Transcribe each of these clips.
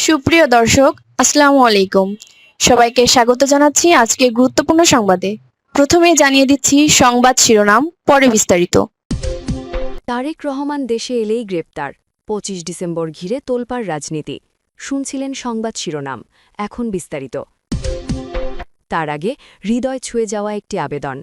সুপ্রিয় দর্শক, আসসালামু আলাইকুম। সবাইকে স্বাগত জানাচ্ছি আজকে গুরুত্বপূর্ণ সংবাদে। প্রথমেই জানিয়ে দিচ্ছি সংবাদ শিরোনাম, পরে বিস্তারিত। তারেক রহমান দেশে এলেই গ্রেপ্তার, ২৫ ডিসেম্বর ঘিরে তোলপাড় রাজনীতি। শুনছিলেন সংবাদ শিরোনাম, এখন বিস্তারিত। তার আগে হৃদয় ছুঁয়ে যাওয়া একটি আবেদন।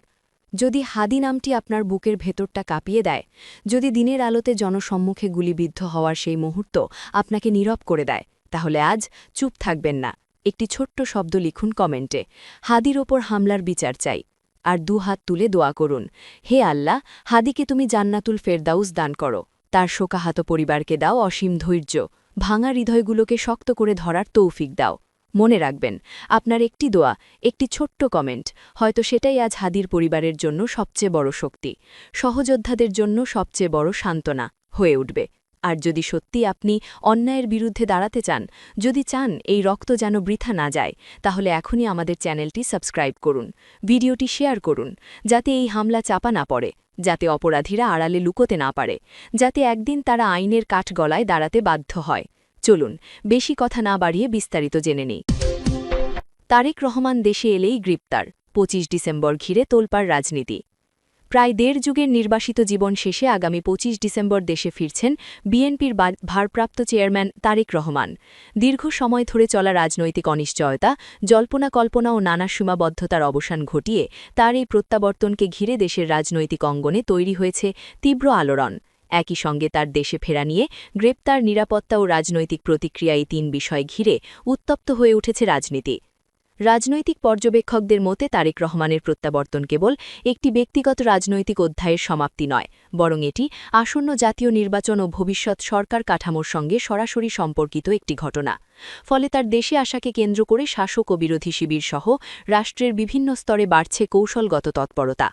যদি হাদি নামটি আপনার বুকের ভেতরটা কাঁপিয়ে দেয়, যদি দিনের আলোতে জনসম্মুখে গুলিবিদ্ধ হওয়ার সেই মুহূর্ত আপনাকে নীরব করে দেয়, তাহলে আজ চুপ থাকবেন না। একটি ছোট্ট শব্দ লিখুন কমেন্টে, হাদির ওপর হামলার বিচার চাই। আর দুহাত তুলে দোয়া করুন, হে আল্লাহ, হাদিকে তুমি জান্নাতুল ফেরদাউস দান করো, তার শোকাহাত পরিবারকে দাও অসীম ধৈর্য, ভাঙা হৃদয়গুলোকে শক্ত করে ধরার তৌফিক দাও। মনে রাখবেন, আপনার একটি দোয়া, একটি ছোট্ট কমেন্ট, হয়তো সেটাই আজ হাদির পরিবারের জন্য সবচেয়ে বড় শক্তি, সহযোদ্ধাদের জন্য সবচেয়ে বড় সান্ত্বনা হয়ে উঠবে। আর যদি সত্যি আপনি অন্যায়ের বিরুদ্ধে দাঁড়াতে চান, যদি চান এই রক্ত যেন বৃথা না যায়, তাহলে এখনই আমাদের চ্যানেলটি সাবস্ক্রাইব করুন, ভিডিওটি শেয়ার করুন, যাতে এই হামলা চাপা না পড়ে, যাতে অপরাধীরা আড়ালে লুকোতে না পারে, যাতে একদিন তারা আইনের কাঠগলায় দাঁড়াতে বাধ্য হয়। চলুন, বেশি কথা না বাড়িয়ে বিস্তারিত জেনে নেই। তারেক রহমান দেশে এলেই গ্রেপ্তার, ২৫ ডিসেম্বর ঘিরে তোলপাড় রাজনীতি। প্রায় দেড় যুগের নির্বাসিত জীবন শেষে আগামী ২৫ ডিসেম্বর দেশে ফিরছেন বিএনপির ভারপ্রাপ্ত চেয়ারম্যান তারেক রহমান। দীর্ঘ সময় ধরে চলা রাজনৈতিক অনিশ্চয়তা, জল্পনা কল্পনা ও নানা সীমাবদ্ধতার অবসান ঘটিয়ে তার এই প্রত্যাবর্তনকে ঘিরে দেশের রাজনৈতিক অঙ্গনে তৈরি হয়েছে তীব্র আলোড়ন। একই সঙ্গে তার দেশে ফেরা নিয়ে গ্রেপ্তার, নিরাপত্তা ও রাজনৈতিক প্রতিক্রিয়া, এই তিন বিষয় ঘিরে উত্তপ্ত হয়ে উঠেছে রাজনীতি। রাজনৈতিক পর্যবেক্ষকদের মতে তারেক রহমানের প্রত্যাবর্তন কেবল একটি ব্যক্তিগত রাজনৈতিক অধ্যায়ের সমাপ্তি নয়, বরং এটি আসন্ন জাতীয় নির্বাচন ও ভবিষ্যৎ সরকার কাঠামোর সঙ্গে সরাসরি সম্পর্কিত একটি ঘটনা। ফলে তার দেশে আসাকে কেন্দ্র করে শাসক ও বিরোধী শিবির সহ রাষ্ট্রের বিভিন্ন স্তরে বাড়ছে কৌশলগত তৎপরতা।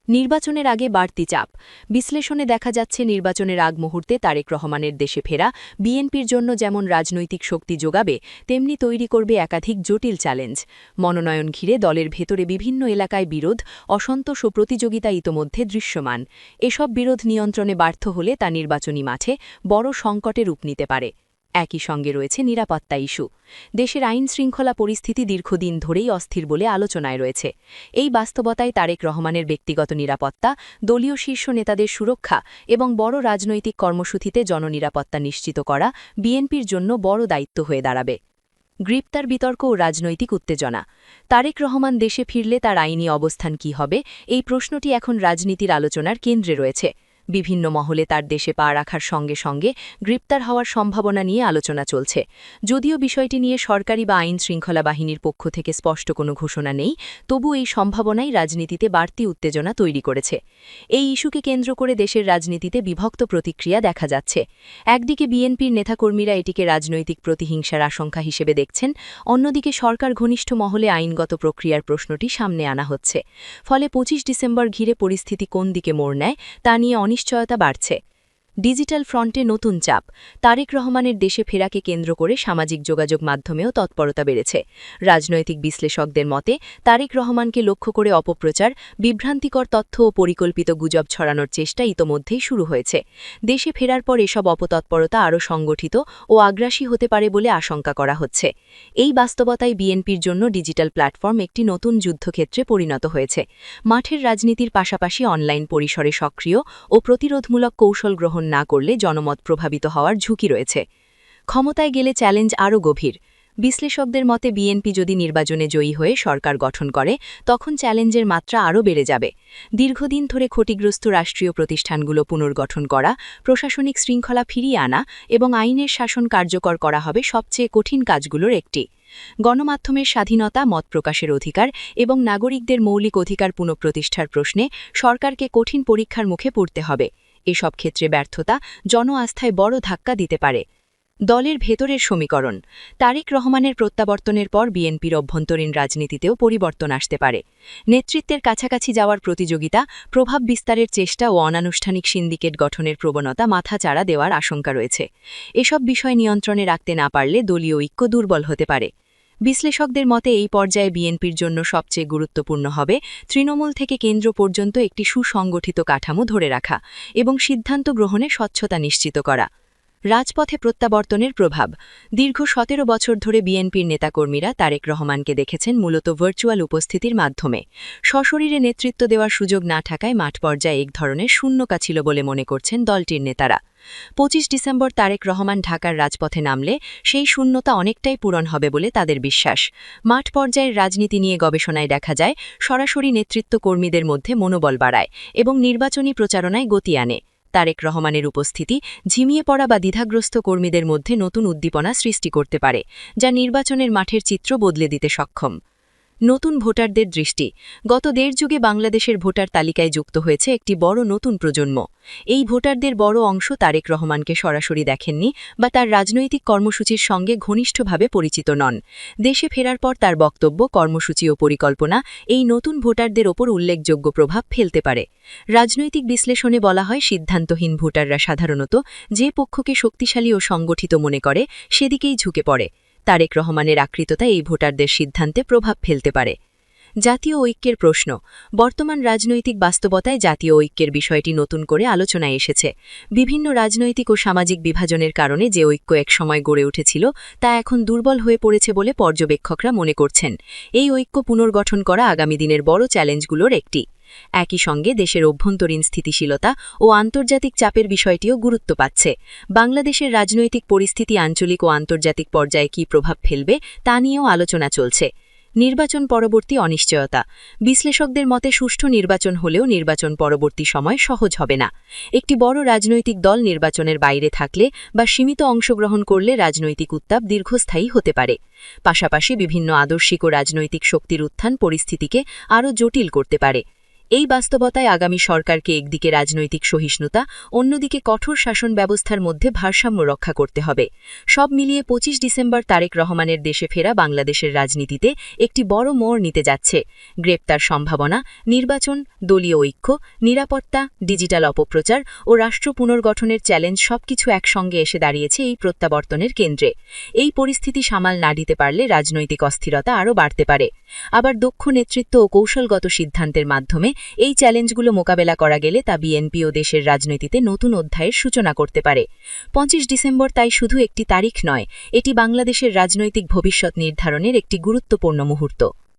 নির্বাচনের আগে বাড়তি চাপ। বিশ্লেষণে দেখা যাচ্ছে, নির্বাচনের আগ মুহূর্তে তারেক রহমানের দেশে ফেরা বিএনপির জন্য যেমন রাজনৈতিক শক্তি যোগাবে, তেমনি তৈরি করবে একাধিক জটিল চ্যালেঞ্জ। মনোনয়ন ঘিরে দলের ভেতরে বিভিন্ন এলাকায় বিরোধ, অসন্তোষ ও প্রতিযোগিতা ইতোমধ্যে দৃশ্যমান। এসব বিরোধ নিয়ন্ত্রণে ব্যর্থ হলে তা নির্বাচনী মাঠে বড় সংকটে রূপ নিতে পারে। একই সঙ্গে রয়েছে নিরাপত্তা ইস্যু। দেশের আইন শৃঙ্খলা পরিস্থিতি দীর্ঘদিন ধরেই অস্থির বলে আলোচনায় রয়েছে। এই বাস্তবতায় তারেক রহমানের ব্যক্তিগত নিরাপত্তা, দলীয় শীর্ষ নেতাদের সুরক্ষা এবং বড় রাজনৈতিক কর্মসূচিতে জননিরাপত্তা নিশ্চিত করা বিএনপির জন্য বড় দায়িত্ব হয়ে দাঁড়াবে। গ্রেপ্তার, বিতর্ক ও রাজনৈতিক উত্তেজনা। তারেক রহমান দেশে ফিরলে তার আইনি অবস্থান কী হবে, এই প্রশ্নটি এখন রাজনীতির আলোচনার কেন্দ্রে রয়েছে। বিভিন্ন মহলে তার দেশে পা রাখার সঙ্গে সঙ্গে গ্রেপ্তার হওয়ার সম্ভাবনা নিয়ে আলোচনা চলছে। যদিও বিষয়টি নিয়ে সরকারি বা আইন শৃঙ্খলা বাহিনীর পক্ষ থেকে স্পষ্ট কোনো ঘোষণা নেই, তবু এই সম্ভাবনাই রাজনীতিতে বাড়তি উত্তেজনা তৈরি করেছে। এই ইস্যুকে কেন্দ্র করে দেশের রাজনীতিতে বিভক্ত প্রতিক্রিয়া দেখা যাচ্ছে। একদিকে বিএনপির নেতাকর্মীরা এটিকে রাজনৈতিক প্রতিহিংসার আশঙ্কা হিসেবে দেখছেন, অন্যদিকে সরকার ঘনিষ্ঠ মহলে আইনগত প্রক্রিয়ার প্রশ্নটি সামনে আনা হচ্ছে। ফলে ২৫ ডিসেম্বর ঘিরে পরিস্থিতি কোন দিকে মোড় নেয় তা নিয়ে অনিশ্চয়তা বাড়ছে। ডিজিটাল ফ্রন্টে নতুন চাপ। তারেক রহমানের দেশে ফেরাকে কেন্দ্র করে সামাজিক যোগাযোগ মাধ্যমেও তৎপরতা বেড়েছে। রাজনৈতিক বিশ্লেষকদের মতে তারেক রহমানকে লক্ষ্য করে অপপ্রচার, বিভ্রান্তিকর তথ্য ও পরিকল্পিত গুজব ছড়ানোর চেষ্টা ইতোমধ্যেই শুরু হয়েছে। দেশে ফেরার পর এসব অপতৎপরতা আরও সংগঠিত ও আগ্রাসী হতে পারে বলে আশঙ্কা করা হচ্ছে। এই বাস্তবতায় বিএনপির জন্য ডিজিটাল প্ল্যাটফর্ম একটি নতুন যুদ্ধক্ষেত্রে পরিণত হয়েছে। মাঠের রাজনীতির পাশাপাশি অনলাইন পরিসরে সক্রিয় ও প্রতিরোধমূলক কৌশল গ্রহণ না করলে জনমত প্রভাবিত হওয়ার ঝুঁকি রয়েছে। ক্ষমতায় গেলে চ্যালেঞ্জ আরও গভীর। বিশ্লেষকদের মতে বিএনপি যদি নির্বাচনে জয়ী হয়ে সরকার গঠন করে, তখন চ্যালেঞ্জের মাত্রা আরও বেড়ে যাবে। দীর্ঘদিন ধরে ক্ষতিগ্রস্ত রাষ্ট্রীয় প্রতিষ্ঠানগুলো পুনর্গঠন করা, প্রশাসনিক শৃঙ্খলা ফিরিয়ে আনা এবং আইনের শাসন কার্যকর করা হবে সবচেয়ে কঠিন কাজগুলোর একটি। গণমাধ্যমের স্বাধীনতা, মত প্রকাশের অধিকার এবং নাগরিকদের মৌলিক অধিকার পুনঃপ্রতিষ্ঠার প্রশ্নে সরকারকে কঠিন পরীক্ষার মুখে পড়তে হবে। এসব ক্ষেত্রে ব্যর্থতা জন আস্থায় বড় ধাক্কা দিতে পারে। দলের ভেতরের সমীকরণ। তারেক রহমানের প্রত্যাবর্তনের পর বিএনপির অভ্যন্তরীণ রাজনীতিতেও পরিবর্তন আসতে পারে। নেতৃত্বের কাছাকাছি যাওয়ার প্রতিযোগিতা, প্রভাব বিস্তারের চেষ্টা ও অনানুষ্ঠানিক সিন্ডিকেট গঠনের প্রবণতা মাথাচাড়া দেওয়ার আশঙ্কা রয়েছে। এসব বিষয় নিয়ন্ত্রণে রাখতে না পারলে দলীয় ঐক্য দুর্বল হতে পারে। বিশ্লেষকদের মতে এই পর্যায়ে বিএনপির জন্য সবচেয়ে গুরুত্বপূর্ণ হবে তৃণমূল থেকে কেন্দ্র পর্যন্ত একটি সুসংগঠিত কাঠামো ধরে রাখা এবং সিদ্ধান্ত গ্রহণে স্বচ্ছতা নিশ্চিত করা। রাজপথে প্রত্যাবর্তনের প্রভাব। দীর্ঘ ১৭ বছর ধরে বিএনপির নেতাকর্মীরা তারেক রহমানকে দেখেছেন মূলত ভার্চুয়াল উপস্থিতির মাধ্যমে। সশরীরে নেতৃত্ব দেওয়ার সুযোগ না থাকায় মাঠ পর্যায়ে এক ধরনের শূন্যতা ছিল বলে মনে করছেন দলটির নেতারা। ২৫ ডিসেম্বর তারেক রহমান ঢাকার রাজপথে নামলে সেই শূন্যতা অনেকটাই পূরণ হবে বলে তাদের বিশ্বাস। মাঠ পর্যায়ের রাজনীতি নিয়ে গবেষণায় দেখা যায় সরাসরি নেতৃত্ব কর্মীদের মধ্যে মনোবল বাড়ায় এবং নির্বাচনী প্রচারণায় গতি আনে। তারেক রহমানের উপস্থিতি ঝিমিয়ে পড়া বা দ্বিধাগ্রস্ত কর্মীদের মধ্যে নতুন উদ্দীপনা সৃষ্টি করতে পারে, যা নির্বাচনের মাঠের চিত্র বদলে দিতে সক্ষম। নতুন ভোটারদের দৃষ্টি। গত দেড় যুগে বাংলাদেশের ভোটার তালিকায় যুক্ত হয়েছে একটি বড় নতুন প্রজন্ম। এই ভোটারদের বড় অংশ তারেক রহমানকে সরাসরি দেখেননি বা তার রাজনৈতিক কর্মসূচির সঙ্গে ঘনিষ্ঠভাবে পরিচিত নন। দেশে ফেরার পর তার বক্তব্য, কর্মসূচি ও পরিকল্পনা এই নতুন ভোটারদের ওপর উল্লেখযোগ্য প্রভাব ফেলতে পারে। রাজনৈতিক বিশ্লেষণে বলা হয়, সিদ্ধান্তহীন ভোটাররা সাধারণত যে পক্ষকে শক্তিশালী ও সংগঠিত মনে করে সেদিকেই ঝুঁকে পড়ে। তারেক রহমানের আকৃততা এই ভোটারদের সিদ্ধান্তে প্রভাব ফেলতে পারে। জাতীয় ঐক্যের প্রশ্ন। বর্তমান রাজনৈতিক বাস্তবতায় জাতীয় ঐক্যের বিষয়টি নতুন করে আলোচনায় এসেছে। বিভিন্ন রাজনৈতিক ও সামাজিক বিভাজনের কারণে যে ঐক্য একসময় গড়ে উঠেছিল তা এখন দুর্বল হয়ে পড়েছে বলে পর্যবেক্ষকরা মনে করছেন। এই ঐক্য পুনর্গঠন করা আগামী দিনের বড় চ্যালেঞ্জগুলোর একটি। একই সঙ্গে দেশের অভ্যন্তরীণ স্থিতিশীলতা ও আন্তর্জাতিক চাপের বিষয়টিও গুরুত্ব পাচ্ছে। বাংলাদেশের রাজনৈতিক পরিস্থিতি আঞ্চলিক ও আন্তর্জাতিক পর্যায়ে কী প্রভাব ফেলবে তা নিয়েও আলোচনা চলছে। নির্বাচন পরবর্তী অনিশ্চয়তা। বিশ্লেষকদের মতে সুষ্ঠু নির্বাচন হলেও নির্বাচন পরবর্তী সময় সহজ হবে না। একটি বড় রাজনৈতিক দল নির্বাচনের বাইরে থাকলে বা সীমিত অংশগ্রহণ করলে রাজনৈতিক উত্তাপ দীর্ঘস্থায়ী হতে পারে। পাশাপাশি বিভিন্ন আদর্শিক ও রাজনৈতিক শক্তির উত্থান পরিস্থিতিকে আরও জটিল করতে পারে। এই বাস্তবতায় আগামী সরকারকে একদিকে রাজনৈতিক সহিষ্ণুতা, অন্যদিকে কঠোর শাসন ব্যবস্থার মধ্যে ভারসাম্য রক্ষা করতে হবে। সব মিলিয়ে ২৫ ডিসেম্বর তারেক রহমানের দেশে ফেরা বাংলাদেশের রাজনীতিতে একটি বড় মোড় নিতে যাচ্ছে। গ্রেপ্তার সম্ভাবনা, নির্বাচন, দলীয় ঐক্য, নিরাপত্তা, ডিজিটাল অপপ্রচার ও রাষ্ট্র পুনর্গঠনের চ্যালেঞ্জ সবকিছু একসঙ্গে এসে দাঁড়িয়েছে এই প্রত্যাবর্তনের কেন্দ্রে। এই পরিস্থিতি সামাল না দিতে পারলে রাজনৈতিক অস্থিরতা আরও বাড়তে পারে। আবার দক্ষ নেতৃত্ব ও কৌশলগত সিদ্ধান্তের মাধ্যমে এই চ্যালেঞ্জগুলো মোকাবেলা করা গেলে তা বিএনপি ও দেশের রাজনীতিতে নতুন অধ্যায়ের সূচনা করতে পারে। ২৫ ডিসেম্বর তাই শুধু একটি তারিখ নয়, এটি বাংলাদেশের রাজনৈতিক ভবিষ্যৎ নির্ধারণের একটি গুরুত্বপূর্ণ মুহূর্ত।